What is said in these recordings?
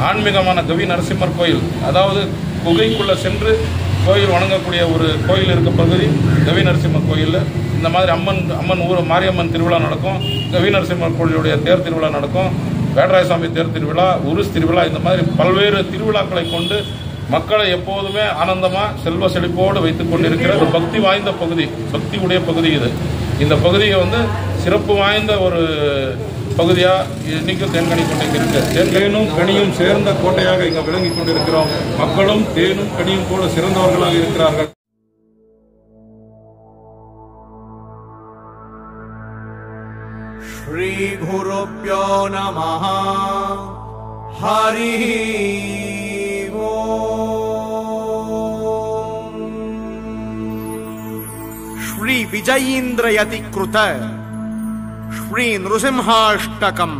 ஆன்மீகமான கவி நரசிம்மர் கோயில், அதாவது குகைக்குள்ளே சென்று கோயில் வணங்கக்கூடிய ஒரு கோயில் இருக்க பகுதி கவி நரசிம்மர் கோயிலில் இந்த மாதிரி அம்மன் ஊர் மாரியம்மன் திருவிழா நடக்கும். கவி நரசிம்மர் கோயிலுடைய தேர் திருவிழா நடக்கும். வேடராயசாமி தேர் திருவிழா, உருஸ் திருவிழா, இந்த மாதிரி பல்வேறு திருவிழாக்களை கொண்டு மக்களை எப்போதுமே ஆனந்தமாக செல்வ செழிப்போடு வைத்துக் கொண்டிருக்கிற ஒரு பக்தி வாய்ந்த பகுதி, பக்தி உடைய பகுதி இது. இந்த பகுதியை சிறப்பு வாய்ந்த ஒரு பகுதியாக இன்னைக்கும் தேன்கனி கோட்டை இருக்கு. தேனும் கனியும் சேர்ந்த கோட்டையாக இங்கே விளங்கி கொண்டிருக்கிறோம். மக்களும் தேனும் கனியும் கூட சிறந்தவர்களாக இருக்கிறார்கள். ஸ்ரீ குருப்யோ நமஹ. ஹரி ஓம். ஸ்ரீ விஜயீந்திரயதி கிருத श्री नृसिंहाष्टकम्.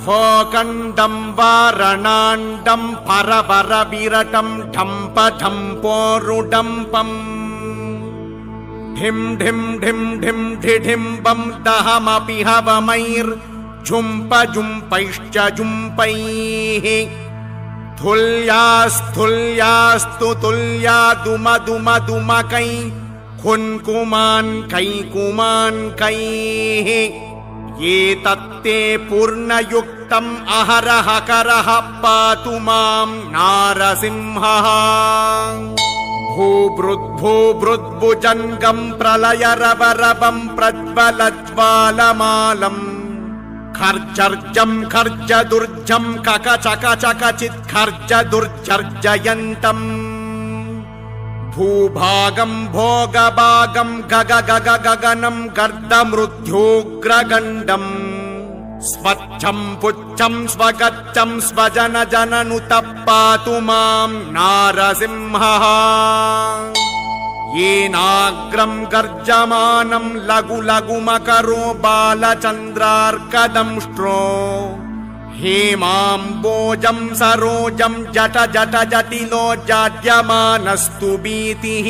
भोकण्डं वारणाण्डं परवरविरटं ढम्पढम्पोरुडम्पम् ढिं ढिं ढिं ढिं ढिढिम्बं दहमपि हवमैर्झुम्पझुम्पैश्च झुम्पैः तुल्यास्तु तुल्यादुमदुमदुमकै कुन्कुमान्कैकुमान्कैः एतत्ते पूर्णयुक्तम् अहरः करः पातु मां नारसिंहः. भूभृद्भुजङ्गम् प्रलयरवरवम् प्रज्वलज्वालमालम् खर्जर्जम् खर्जदुर्जम् ककचकचकचित् खर्जदुर्जर्जयन्तम् भूभागम् भोगभागम् गगगगगगनम् गर्दमृत्योग्रगण्डम् स्वच्छम् पुच्छम् स्वगच्छम् स्वजनजननुतः पातु मां नारसिंहः. येनाग्रम् गर्जमानम् लघु लघुमकरो बालचन्द्रार्कदंष्ट्रो हेमाम्बोजम् सरोजम् जट जट जटिलो जाड्यमानस्तु भीतिः.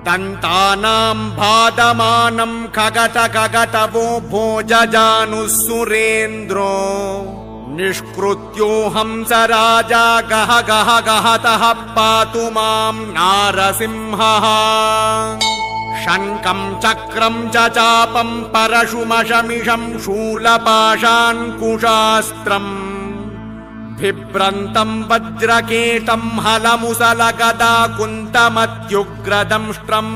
दन्तानां भादमानं खगट खगटवो भोजजानुः सुरेन्द्रो निष्कृत्योऽहं स राजा गह गह गहतः पातु मां नारसिंहः. शङ्खं चक्रं च चापं परशुमशमिषं शूलपाशाङ्कुशास्त्रम् बिभ्रन्तं वज्रकेटं हलमुसलगदा कुन्तमत्युग्रदंष्ट्रम्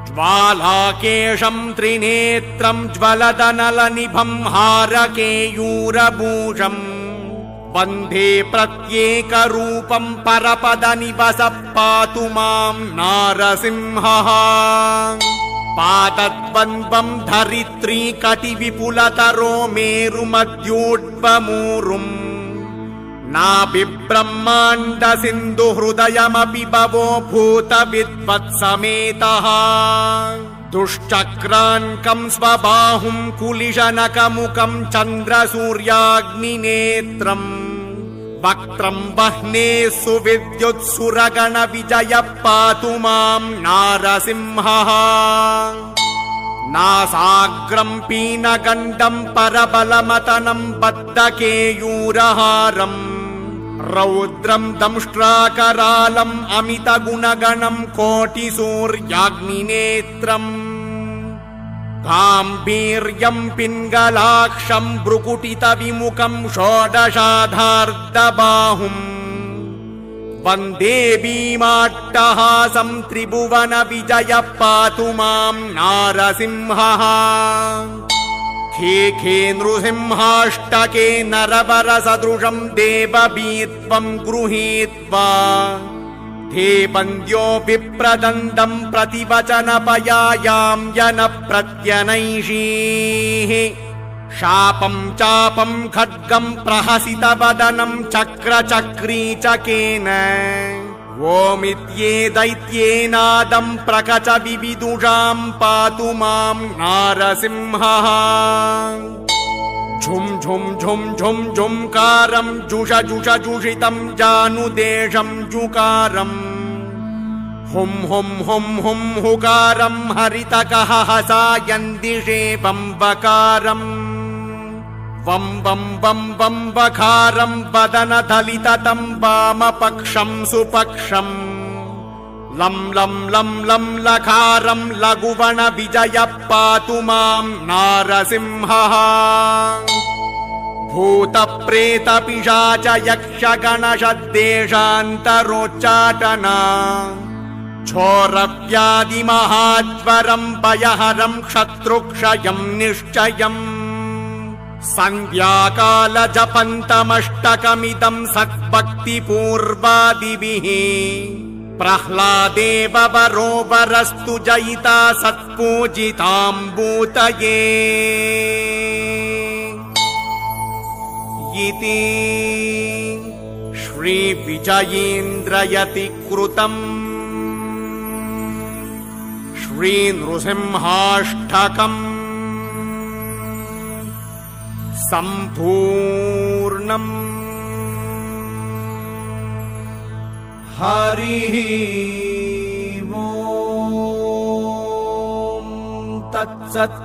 ज्वालाकेशं त्रिनेत्रं ज्वलदनलनिभं हारकेयूरभूषम् वन्दे प्रत्येकरूपं परपदनिवसः पातु मां नारसिंहः. पादद्वन्द्वं धरित्री कटिविपुलतरो मेरुमध्योड्वमूरुम् नाभिब्रह्माण्ड सिन्धु हृदयमपि भवो भूतविद्वत्समेतः. दुश्चक्रान्कं स्वबाहुं कुलिशनकमुखं चन्द्रसूर्याग्निनेत्रम् वक्त्रं वह्ने सुविद्युत्सुरगण विजय पातु मां नारसिंहः. नासाग्रं पीनगण्डं परबलमतनं बद्धकेयूरहारम् रौद्रं दंष्ट्राकरालम् अमितगुणगणं कोटिसूर्याग्निनेत्रम् गाम्भीर्यं पिङ्गलाक्षं भ्रुकुटितविमुखं षोडशाधार्धबाहुम् वन्दे भीमाट्टहासं त्रिभुवन विजय पातु मां नारसिंहः. खे खे नृसिंहाष्टके नरवरसदृशं देववीत्वं गृहीत्वा धेवन्द्यो विप्रदन्दं प्रतिवचनपयायां जनप्रत्यनैषीः. शापं चापं खड्गं प्रहसितवदनं चक्रचक्रीचकेन ओमित्ये दैत्येनादं प्रकच विविदुषां पातु मां नारसिंहः. झुम झुम झुम झुम झुंकारं जुष जुष जुषितं जानुदेशं जुकारम् हुम हुम हुम हुम हुकारं हरितकः हसायन्दिशेपं बकारम् वं वं वं वं बकारं वदनदलिततं वामपक्षं सुपक्षम् लं लं लं लं लकारं लघुवण विजय पातु मां नारसिंहः भूत प्रेत पिशाच यक्ष गणशद्देशान्तरोच्चाटना छोरव्याधि महाज्वरं भयहरं शत्रुक्षयं निश्चयम् संध्याकाल जपन्तमष्टकमिदं सद्भक्तिपूर्वादिभिः प्रह्लादेव वरोवरस्तु जयिता सत्पूजिताम्बूतये इति श्रीविजयेन्द्रयति कृतम् श्रीनृसिंहाष्टकम् सम्पूर्णम्। हरिः ओम् तत्सत्।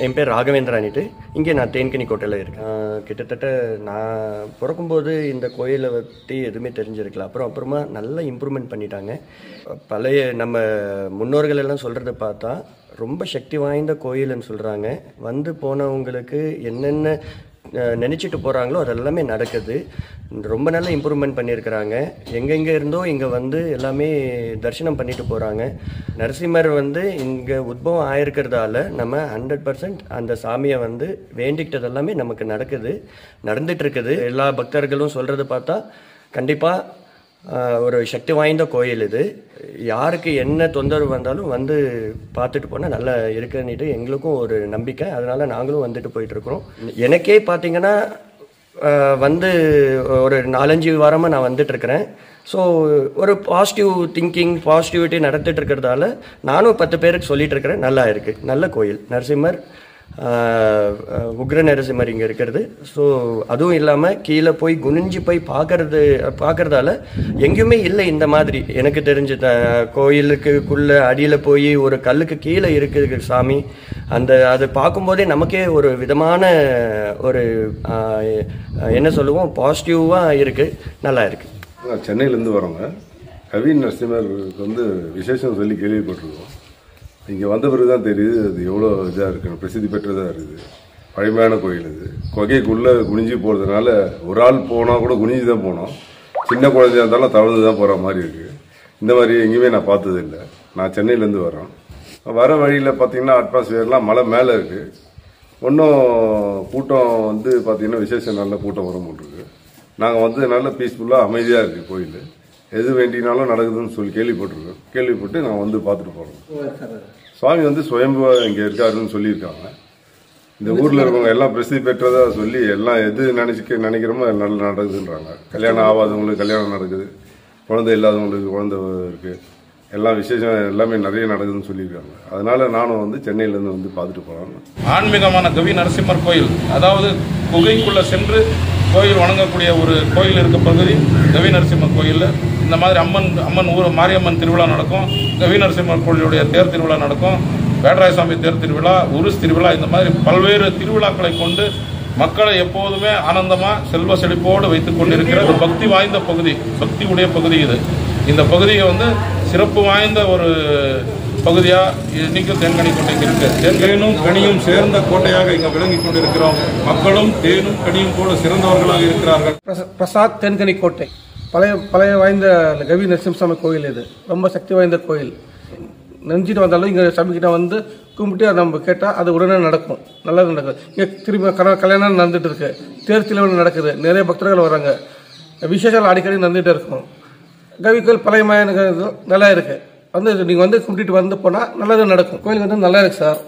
என் பேர் ராகவேந்திரானிட்டு. இங்கே நான் தேன்கனி கோட்டையில் இருக்கேன். கிட்டத்தட்ட நான் பிறக்கும்போது இந்த கோயிலை பற்றி எதுவுமே தெரிஞ்சிருக்கல. அப்புறமா நல்லா இம்ப்ரூவ்மெண்ட் பண்ணிட்டாங்க. பழைய நம்ம முன்னோர்கள் எல்லாம் சொல்கிறத பார்த்தா ரொம்ப சக்தி வாய்ந்த கோயில்னு சொல்கிறாங்க. வந்து போனவங்களுக்கு என்னென்ன நினச்சிட்டு போகிறாங்களோ அதெல்லாமே நடக்குது. ரொம்ப நல்லா இம்ப்ரூவ்மெண்ட் பண்ணியிருக்கிறாங்க. எங்கெங்கே இருந்தோ இங்கே வந்து எல்லாமே தரிசனம் பண்ணிட்டு போகிறாங்க. நரசிம்மர் வந்து இங்கே உத்பவம் ஆயிருக்கிறதால நம்ம 100% அந்த சாமியை வந்து வேண்டிக்கிட்டது நமக்கு நடந்துட்டுருக்குது. எல்லா பக்தர்களும் சொல்கிறத பார்த்தா கண்டிப்பாக ஒரு சக்தி வாய்ந்த கோயில் இது. யாருக்கு என்ன தொந்தரவு வந்தாலும் வந்து பார்த்துட்டு போனால் நல்லா இருக்குன்னுட்டு எங்களுக்கும் ஒரு நம்பிக்கை. அதனால் நாங்களும் வந்துட்டு போயிட்டுருக்குறோம். எனக்கே பார்த்தீங்கன்னா வந்து ஒரு 4-5 வாரமாக நான் வந்துட்டுருக்கிறேன். ஸோ ஒரு பாசிட்டிவ் திங்கிங், பாசிட்டிவிட்டி நடந்துட்டு இருக்கிறதால நானும் 10 பேருக்கு சொல்லிட்டு இருக்கிறேன். நல்லா இருக்குது, நல்ல கோயில். நரசிம்மர், உக்ர நரசிம்மர் இங்கே இருக்கிறது. ஸோ அதுவும் இல்லாமல் கீழே போய் குனிஞ்சு போய் பார்க்கறதால எங்கேயுமே இல்லை இந்த மாதிரி எனக்கு தெரிஞ்ச கோயிலுக்குள்ளே அடியில் போய் ஒரு கல்லுக்கு கீழே இருக்குது சாமி. அது பார்க்கும்போதே நமக்கே ஒரு விதமான ஒரு என்ன சொல்லுவோம், பாசிட்டிவாக இருக்குது, நல்லா இருக்குது. சென்னையிலேருந்து வரோங்க. கவி நரசிம்மருக்கு வந்து விசேஷம் சொல்லி கேள்விப்பட்டிருக்கோம். இங்கே வந்த பிறகு தான் தெரியுது அது எவ்வளோ இதாக இருக்குன்னு, பிரசித்தி பெற்றதாக இருக்குது. பழமையான கோயில் இது. குகைக்குள்ளே குனிஞ்சு போகிறதுனால ஒரு ஆள் போனால் கூட குனிஞ்சு தான் போனோம். சின்ன குழந்தையா இருந்தாலும் தவழ்ந்து தான் போகிற மாதிரி இருக்குது. இந்த மாதிரி எங்கேயுமே நான் பார்த்ததில்லை. நான் சென்னையிலேருந்து வரோம். வர வழியில் பார்த்தீங்கன்னா அட்மாஸ்பியர்லாம் மலை மேலே இருக்குது. ஒன்றும் கூட்டம் வந்து பார்த்தீங்கன்னா விசேஷம் நல்ல கூட்டம் வர மாட்டிருக்கு. நாங்கள் வந்து நல்ல பீஸ்ஃபுல்லாக அமைதியாக இருக்குது கோயில். எது வேண்டினாலும் நடக்குதுன்னு சொல்லி கேள்விப்பட்டு நாங்கள் வந்து பார்த்துட்டு போகிறோம். சுவாமி வந்து சுயம்புவா இங்கே இருக்காருன்னு சொல்லியிருக்காங்க. இந்த ஊரில் இருக்கவங்க எல்லாம் பிரசித்தி பெற்றதா சொல்லி எல்லாம் எது நினைக்கிறோமோ நல்லா நடக்குதுன்றாங்க. கல்யாணம் ஆகாதவங்களுக்கு கல்யாணம் நடக்குது, குழந்தை இல்லாதவங்களுக்கு குழந்தை இருக்குது, எல்லாம் விசேஷம் எல்லாமே நிறைய நடக்குதுன்னு சொல்லியிருக்காங்க. அதனால நானும் வந்து சென்னையிலேருந்து வந்து பார்த்துட்டு போகிறேன். ஆன்மீகமான கவி நரசிம்மர் கோயில், அதாவது குகைக்குள்ளே சென்று கோயில் வணங்கக்கூடிய ஒரு கோயில் இருக்க பகுதி கவி நரசிம்மர் கோயிலில் இந்த மாதிரி அம்மன் ஊர் மாரியம்மன் திருவிழா நடக்கும். கவி நரசிம்மர் கோயிலுடைய தேர் திருவிழா நடக்கும். வேடராயசாமி தேர் திருவிழா, உருஸ் திருவிழா, இந்த மாதிரி பல்வேறு திருவிழாக்களை கொண்டு மக்களை எப்போதுமே ஆனந்தமாக செல்வ செழிப்போடு வைத்துக் கொண்டிருக்கிற ஒரு பக்தி வாய்ந்த பகுதி, பக்தி உடைய பகுதி இது. இந்த பகுதியை வந்து சிறப்பு வாய்ந்த ஒரு பகுதியாக இன்னைக்கும் தேன்கனி கோட்டை இங்கே இருக்கு. தேனும் கனியும் சேர்ந்த கோட்டையாக இங்கே விளங்கி கொண்டிருக்கிறோம். மக்களும் தேனும் கனியும் போல சிறந்தவர்களாக இருக்கிறார்கள். பிரசாத் தேன்கனி கோட்டை பழைய வாய்ந்த கவி நரசிம்மசாமி கோயில். இது ரொம்ப சக்தி வாய்ந்த கோயில். நெஞ்சிட்டு வந்தாலும் இங்கே சாமிக்கிட்ட வந்து கும்பிட்டு அதை நம்ம கேட்டால் அது உடனே நடக்கும், நல்லது நடக்கும். இங்கே திரும்பி கல்யாணம் நடந்துட்டு இருக்கு, தேர் திருவிழா நடக்குது, நிறைய பக்தர்கள் வராங்க, விசேஷங்கள் அடிக்கடி நடந்துகிட்டே இருக்கும். கவி கோயில் பழைய மாயான நல்லா இருக்கு. வந்து நீங்கள் வந்து கும்பிட்டு வந்து போனால் நல்லது நடக்கும். கோயில் வந்து நல்லா இருக்கு சார்.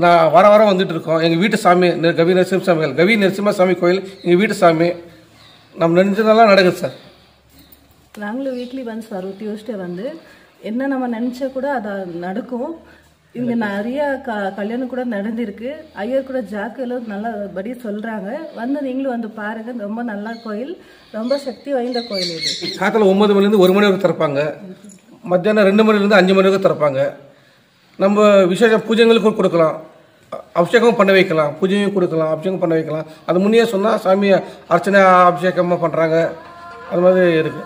நான் வாரம் வந்துட்டு இருக்கோம். எங்கள் வீட்டு சாமி கவி நரசிம்மசாமிகள், கவி நரசிம்மசாமி கோயில் எங்கள் வீட்டு சாமி. நம்ம நினைச்சதெல்லாம் நடக்குது சார். நாங்களும் வீக்லி ஒன்ஸ் வரோம். டியூஸ்டே வந்து என்ன நம்ம நினச்சா கூட அது நடக்கும். இங்கே நிறைய கல்யாணம் கூட நடந்திருக்கு. ஐயர் கூட ஜாக்கெல்லாம் நல்லபடி சொல்கிறாங்க. வந்து நீங்களும் வந்து பாருங்கள். ரொம்ப நல்ல கோயில், ரொம்ப சக்தி வாய்ந்த கோயில் இது. காலையில் 9 மணிலேருந்து 1 மணி வரைக்கும் திறப்பாங்க. மத்தியானம் 2 மணிலேருந்து 5 மணி வரைக்கும் திறப்பாங்க. நம்ம விசேஷ பூஜைகளுக்கும் கொடுக்கலாம், அபிஷேகம் பண்ண வைக்கலாம், பூஜையும் கொடுக்கலாம், அபிஷேகம் பண்ண வைக்கலாம். அது முன்னே சொன்னால் சாமியை அர்ச்சனை அபிஷேகமாக பண்ணுறாங்க. அது மாதிரி இருக்குது.